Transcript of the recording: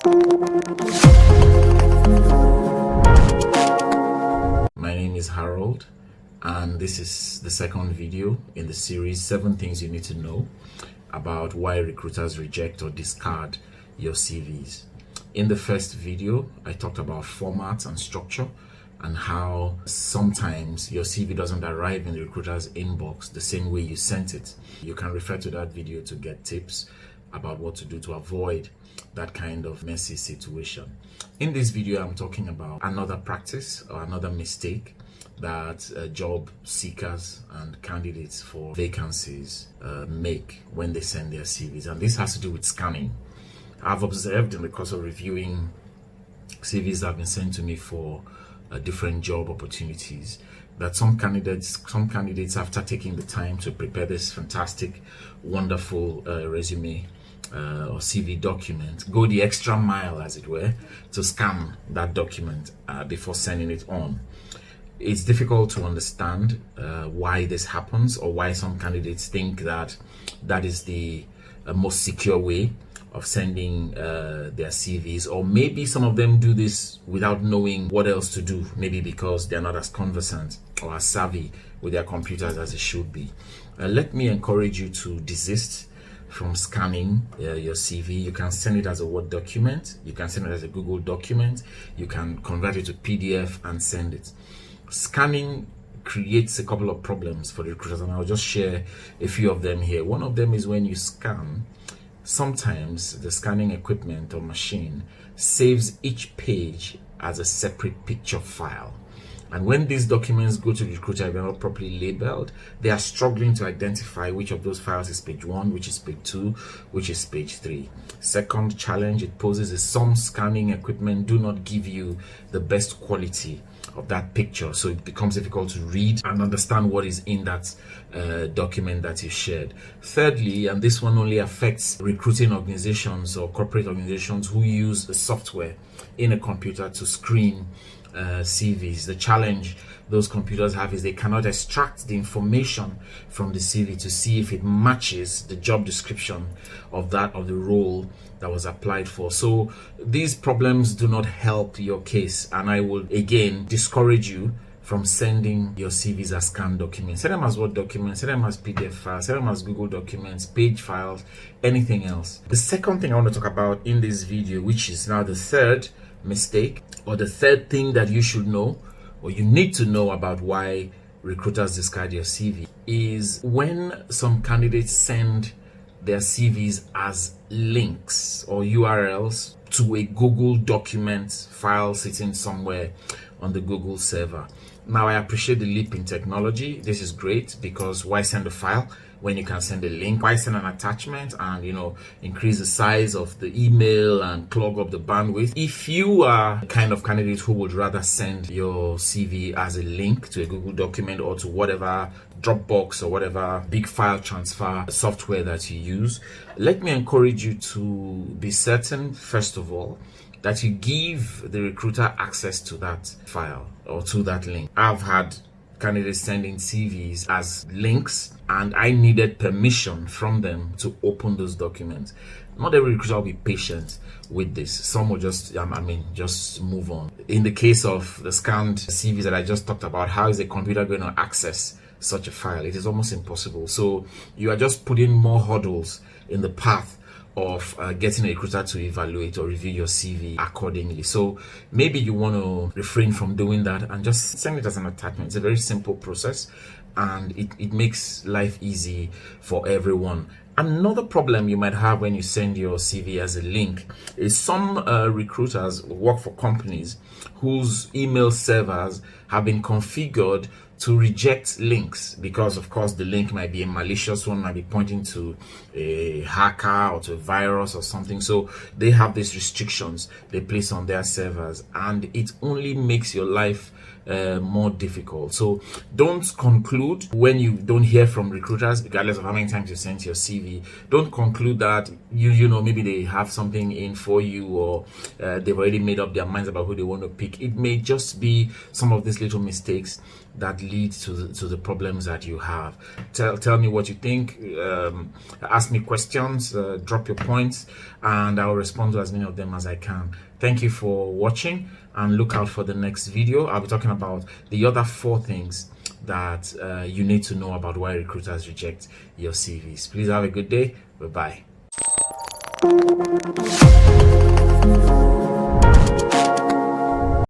My name is Harold, and this is the second video in the series 7 things you need to know about why recruiters reject or discard your CVs. In the first video, I talked about format and structure and how sometimes your CV doesn't arrive in the recruiter's inbox the same way you sent it. You can refer to that video to get tips about what to do to avoid that kind of messy situation. In this video, I'm talking about another practice or another mistake that job seekers and candidates for vacancies make when they send their CVs, and this has to do with scanning. I've observed in the course of reviewing CVs that have been sent to me for different job opportunities that some candidates after taking the time to prepare this fantastic, wonderful resume or CV document, go the extra mile, as it were, to scan that document before sending it on. It's difficult to understand why this happens, or why some candidates think that that is the most secure way of sending their CVs, or maybe some of them do this without knowing what else to do, maybe because they're not as conversant or as savvy with their computers as they should be. Let me encourage you to desist from scanning your CV. You can send it as a Word document, you can send it as a Google document, you can convert it to PDF and send it. Scanning creates a couple of problems for the recruiters, and I'll just share a few of them here. One of them is when you scan, sometimes the scanning equipment or machine saves each page as a separate picture file. And when these documents go to the recruiter, if they're not properly labeled, they are struggling to identify which of those files is page 1, which is page 2, which is page 3. Second challenge it poses is some scanning equipment do not give you the best quality of that picture, so it becomes difficult to read and understand what is in that document that you shared. Thirdly, and this one only affects recruiting organizations or corporate organizations who use the software in a computer to screen CVs. The challenge those computers have is they cannot extract the information from the CV to see if it matches the job description of the role that was applied for. So these problems do not help your case, and I will again discourage you from sending your CVs as scanned documents. Send them as Word documents, send them as PDF files, send them as Google documents, page files, anything else. The second thing I want to talk about in this video, which is now the third mistake, or the third thing that you should know or you need to know about why recruiters discard your CV, is when some candidates send their CVs as links or URLs to a Google document file sitting somewhere on the Google server. Now, I appreciate the leap in technology. This is great, because why send a file when you can send a link? Why send an attachment and increase the size of the email and clog up the bandwidth? If you are the kind of candidate who would rather send your CV as a link to a Google document or to whatever Dropbox or whatever big file transfer software that you use, let me encourage you to be certain, first of all, that you give the recruiter access to that file or to that link. I've had candidates sending CVs as links, and I needed permission from them to open those documents. Not every recruiter will be patient with this. Some will just move on. In the case of the scanned CVs that I just talked about, how is a computer going to access such a file? It is almost impossible. So you are just putting more hurdles in the path of getting a recruiter to evaluate or review your CV accordingly. So maybe you want to refrain from doing that and just send it as an attachment. It's a very simple process, and it makes life easy for everyone. Another problem you might have when you send your CV as a link is some recruiters work for companies whose email servers have been configured to reject links, because of course the link might be a malicious one, might be pointing to a hacker or to a virus or something. So they have these restrictions they place on their servers, and it only makes your life more difficult. So don't conclude, when you don't hear from recruiters, regardless of how many times you sent your CV, don't conclude that maybe they have something in for you, or they've already made up their minds about who they want to pick. It may just be some of these little mistakes that lead to the problems that you have. Tell me what you think. Ask me questions, drop your points, and I'll respond to as many of them as I can. Thank you for watching, and look out for the next video. I'll be talking about the other 4 things that you need to know about why recruiters reject your CVs. Please have a good day. Bye-bye.